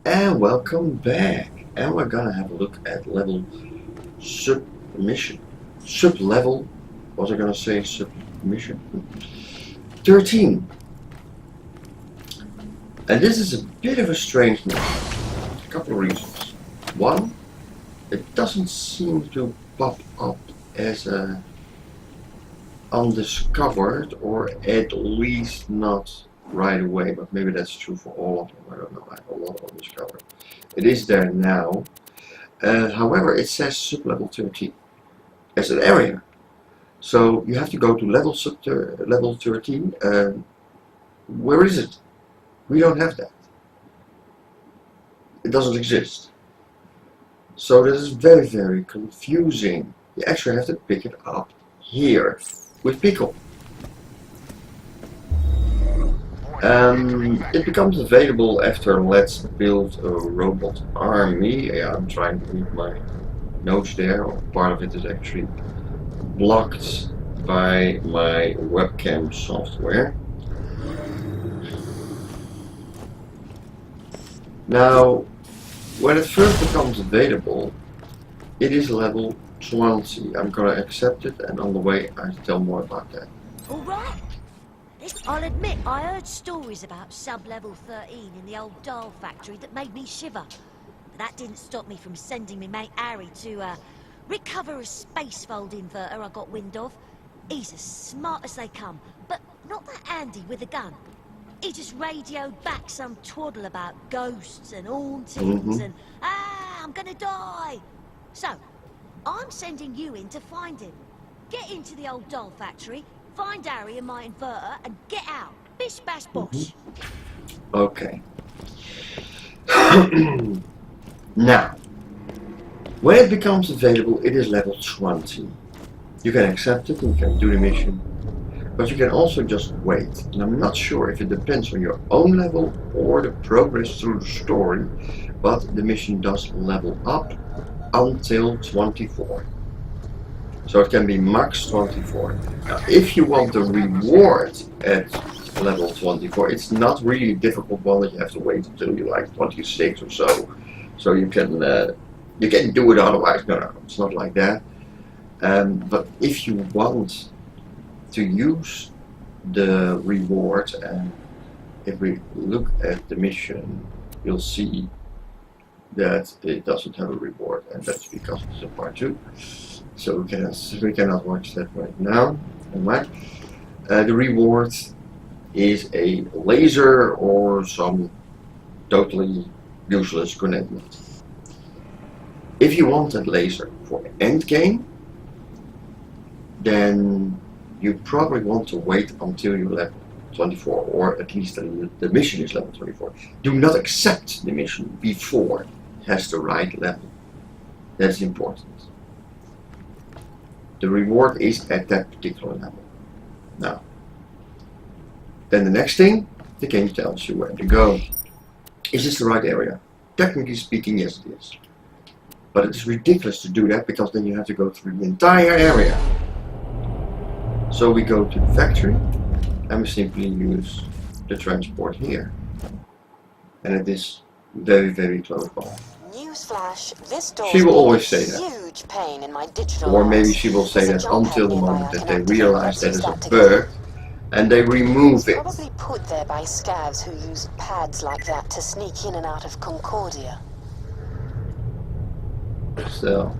And welcome back. And we're gonna have a look at level submission. Sub-level, was I gonna say submission? 13. And this is a bit of a strange one. A couple of reasons. One, it doesn't seem to pop up as a undiscovered, or at least not right away, but maybe that's true for all of them. I don't know. I have a lot of undiscovered. It is there now. However, it says sub-level 13 as an area. So you have to go to level 13. Where is it? We don't have that. It doesn't exist. So this is very, very confusing. You actually have to pick it up here with Pickle. It becomes available after Let's Build a Robot Army. Yeah, I'm trying to read my notes there, or part of it is actually blocked by my webcam software. Now, when it first becomes available, it is level 20. I'm gonna accept it, and on the way I'll tell more about that. Alright. I'll admit I heard stories about sub-level 13 in the old doll factory that made me shiver. But that didn't stop me from sending me mate Harry to recover a space fold inverter I got wind of. He's as smart as they come, but not that handy with a gun. He just radioed back some twaddle about ghosts and hauntings and, I'm gonna die. So, I'm sending you in to find him. Get into the old doll factory, find Harry and my inverter, and get out. Bish bash bosh. Okay. Now, when it becomes available, it is level 20. You can accept it and you can do the mission. But you can also just wait, and I'm not sure if it depends on your own level or the progress through the story, but the mission does level up until 24. So it can be max 24. Now, if you want the reward at level 24, it's not really a difficult one that you have to wait until you're like 26 or so. So you can do it otherwise. No, it's not like that. But if you want to use the reward, and if we look at the mission, you'll see that it doesn't have a reward, and that's because it's a part 2. So we cannot watch that right now. Alright. The reward is a laser or some totally useless grenade. If you want that laser for end game, then you probably want to wait until you're level 24, or at least the mission is level 24. Do not accept the mission before it has the right level. That's important. The reward is at that particular level. Now, then the next thing, the game tells you where to go. Is this the right area? Technically speaking, yes it is. But it's ridiculous to do that, because then you have to go through the entire area. So we go to the factory, and we simply use the transport here. And it is very, very close by. Newsflash, this door She will always say that. Huge pain in my digital Or maybe eyes. she will say There's that a jump until the pad nearby moment I that can they activate. realize that Let's it's use a that together. bug, and they remove it. Probably put there by scavs who use pads like that to sneak in and out of Concordia. So,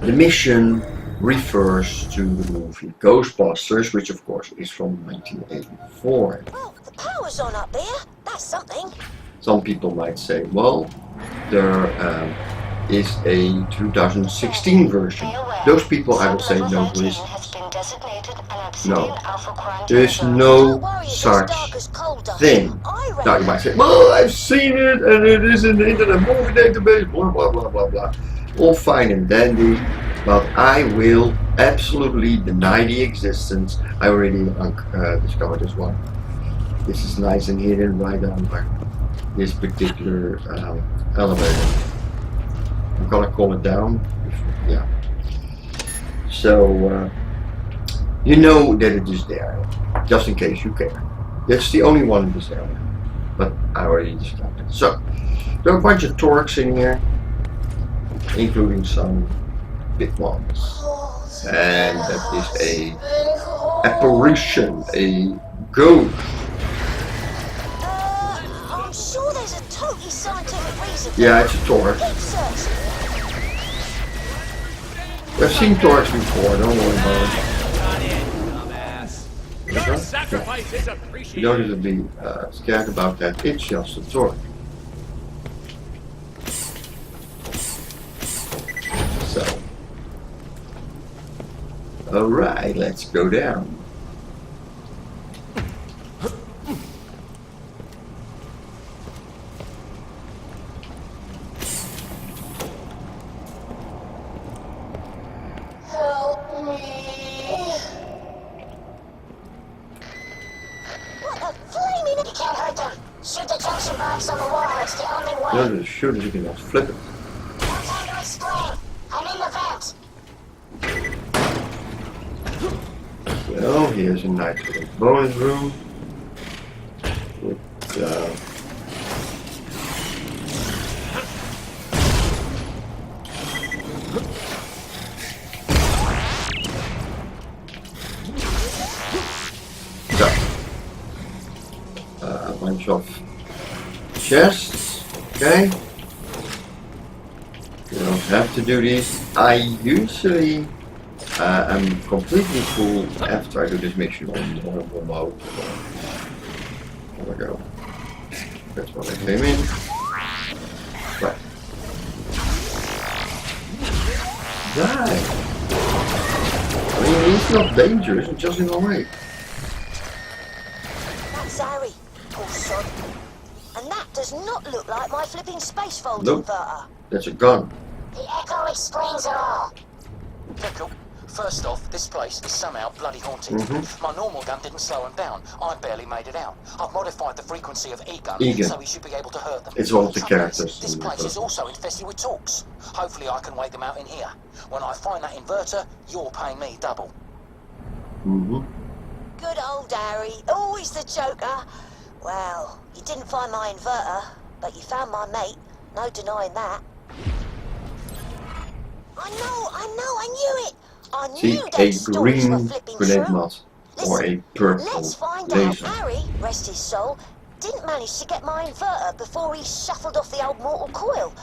the mission refers to the movie Ghostbusters, which of course is from 1984. Oh, the power's on up there. That's something. Some people might say, well, there is a 2016 version. Those people, I will say, don't listen. No, there is no such thing. Now you might say, well, I've seen it and it is in the Internet Movie Database, blah blah blah blah blah. All fine and dandy, but I will absolutely deny the existence. I already discovered this one. This is nice and hidden right under this particular elevator. I'm gonna call it down. Yeah. So you know that it is there, just in case you care. That's the only one in this area. but I already described it. So, there are a bunch of torques in here, including some big ones. And that is a apparition, a ghost. I'm sure there's a totally scientific reason. Yeah, it's a torque. Keep searching. We've seen torques before, don't worry about it. Your sacrifice is You appreciated. don't need to be scared about that, it's just a torque. So, alright, let's go down. Help me. What the flaming... You can't hurt them. Shoot the junction box on the wall. It's the only way. No, the shooter, you can just flip it. No time to explain. I'm in the vent. Well, here's a nice little bonus room with a bunch of chests. Okay, you don't have to do these. I usually I'm completely full after I do this mission on normal mode. There we go. That's what I came in. Right. Die! I mean, he's not dangerous, it's just in the way. That's Harry, poor sod. And that does not look like my flipping space fold Nope. inverter. That's a gun. The echo explains it all. Pickle, first off, this place is somehow bloody haunted. My normal gun didn't slow him down. I barely made it out. I've modified the frequency of E-gun, E-gun. so he should be able to hurt them. It's one of the Trouble is, characters This in the place is book. also infested with talks. Hopefully I can wake them out in here. When I find that inverter, you'll pay me double. Good old Harry, always the joker. Well, you didn't find my inverter, but you found my mate. No denying that. I knew it! I See, knew a them stories were green flipping grenade true. mod or a purple Let's find out laser. Harry, rest his soul, didn't manage to get my inverter before he shuffled off the old mortal coil.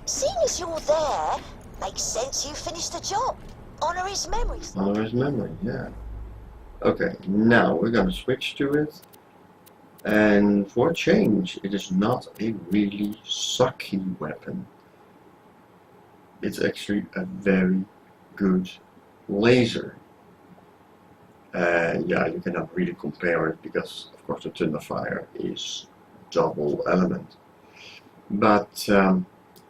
Seeing as you're there, makes sense you finished the job. Honour his memory. Honor his memory, yeah. Okay, now we're gonna switch to it. And for a change, it is not a really sucky weapon. It's actually a very good laser. Yeah, you cannot really compare it because, of course, the Thunderfire is double element. But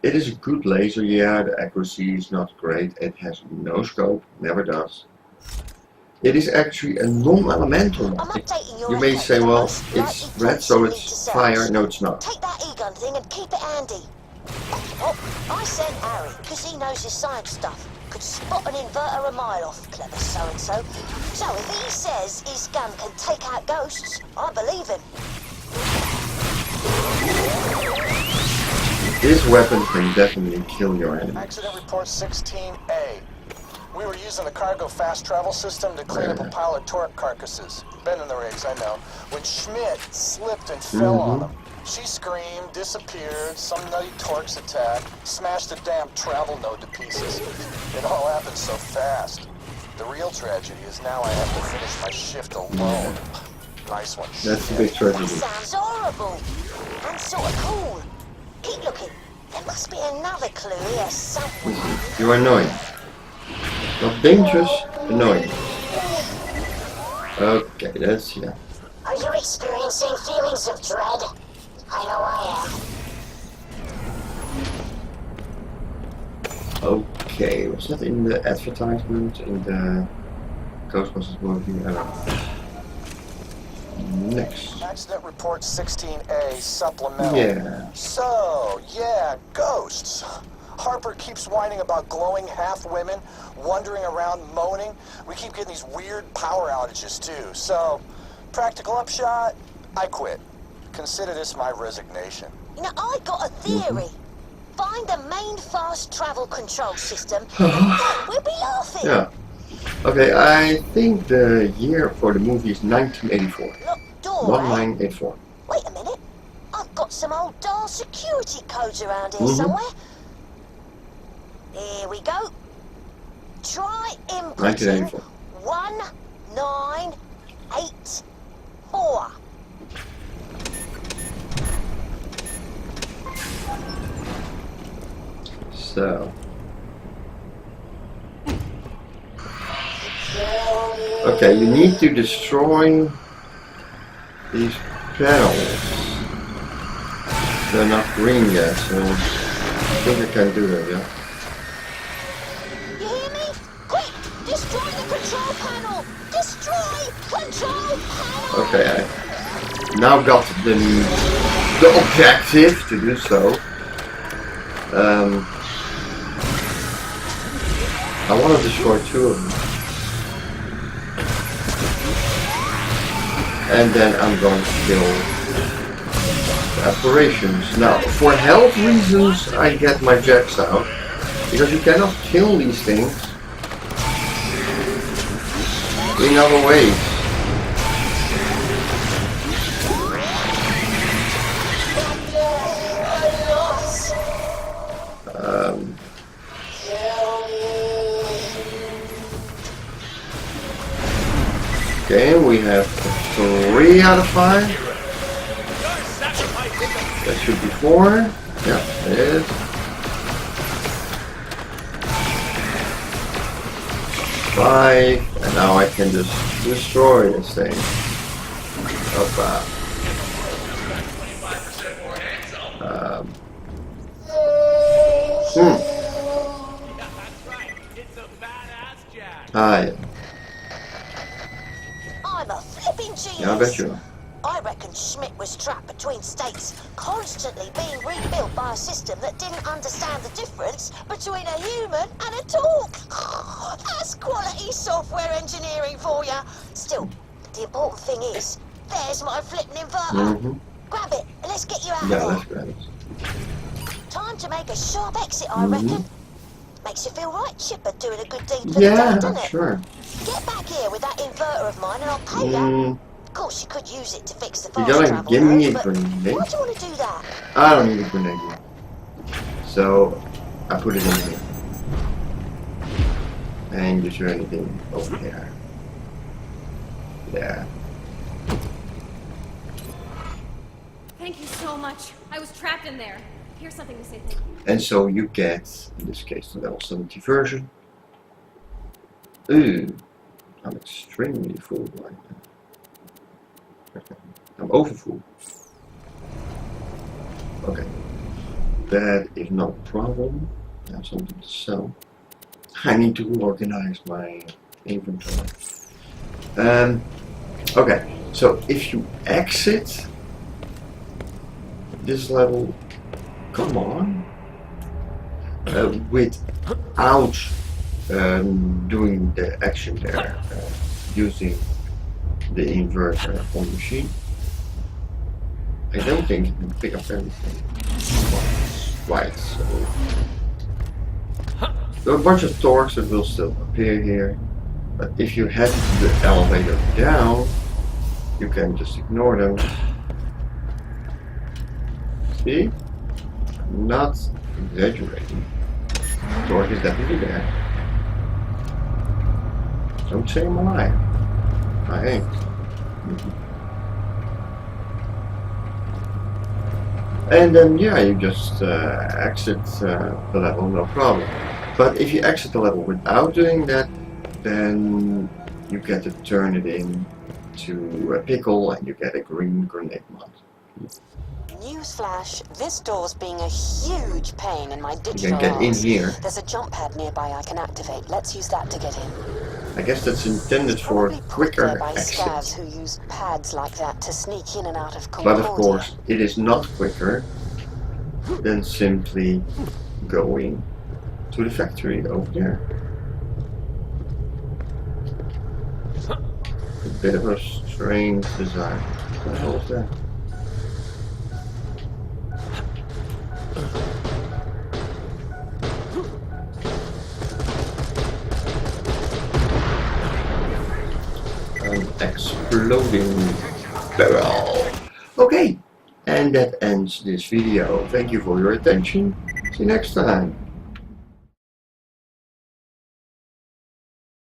it is a good laser, yeah, the accuracy is not great. It has no scope, never does. It is actually a non-elemental I'm one. updating your You may records say, for well, most it's likely red, talks so you need it's to search. fire. No, it's not. Take that E-gun thing and keep it handy. Oh, I sent Harry, because he knows his science stuff. Could spot an inverter a mile off, clever so-and-so. So if he says his gun can take out ghosts, I believe him. This weapon can definitely kill your enemy. Accident report 16A. We were using the cargo fast travel system to clean up a pile of torque carcasses. Bending the rigs, I know. When Schmidt slipped and fell on them. She screamed, disappeared, some nutty torques attacked, smashed the damn travel node to pieces. It all happened so fast. The real tragedy is now I have to finish my shift alone. Nice one, That's the Schmidt. big That tragedy. sounds horrible. And sort of cool. Keep looking. There must be another clue here somewhere. You are annoying. Not dangerous, annoying. Okay, that's, yeah. Are you experiencing feelings of dread? I know I am. Okay, was that in the advertisement in the Ghostbusters movie? I don't know. Next. Accident report 16A supplemental. Yeah. So, yeah, ghosts. Harper keeps whining about glowing half women, wandering around moaning. We keep getting these weird power outages too. So, practical upshot, I quit. Consider this my resignation. You know, I got a theory. Find the main fast travel control system. We'll be laughing. Yeah. Okay, I think the year for the movie is 1984. Locked door, 1984. Wait a minute. I've got some old DAR security codes around here somewhere. Here we go. Try inputting 1984. 1984. So. Okay, you need to destroy these panels. They're not green yet, so I think I can do that, yeah. You hear me? Quick! Destroy the control panel! Destroy control panel! Okay, I now got the objective to do so. I want to destroy 2 of them. And then I'm going to kill the apparitions. Now, for health reasons, I get my jacks out. Because you cannot kill these things in other ways. Okay, we have 3 out of 5. That should be 4. Yeah, it is. 5, and now I can just destroy this thing. Hoppa. Ah, yeah. I'm a flipping genius. Yeah, I bet you are. I reckon Schmidt was trapped between states, constantly being rebuilt by a system that didn't understand the difference between a human and a dog. That's quality software engineering for you. Still, the important thing is, there's my flipping inverter. Grab it and let's get you out Yeah, of let's there. grab it. Time to make a sharp exit, I reckon. Makes you feel right, Chipper, doing a good deed for the day, Yeah, doesn't it? sure. Get back here with that inverter of mine and I'll pay you. Of course, you could use it to fix the You fast gotta travel give me a road, but grenade. why do you want to do that? I don't need a grenade yet. So, I put it in here. And is there anything over here? Yeah. Thank you so much. I was trapped in there. Here's something to say thank you. And so you get, in this case, the level 70 version. Ooh, I'm extremely full right now. I'm over full. Okay, that is not a problem. I have something to sell. I need to organize my inventory. Okay, so if you exit this level, come on, without doing the action there, using the inverter on the machine, I don't think you can pick up everything. Right, so there are a bunch of torques that will still appear here, but if you head the elevator down, you can just ignore them. See? I'm not exaggerating. Torque is definitely there. Don't say I'm a liar. I ain't. And then, yeah, you just exit the level, no problem. But if you exit the level without doing that, then you get to turn it into a pickle and you get a green grenade mod. Newsflash, this door's being a huge pain in my digital You can get in arts. here. There's a jump pad nearby I can activate. Let's use that to get in. I guess that's intended for Probably put quicker there by scavs exit. who use pads like that to sneak in and out of But Concordia. of course, it is not quicker than simply going to the factory over there. A bit of a strange design. What the hell is that? An exploding barrel. Okay, and that ends this video. Thank you for your attention. See you next time.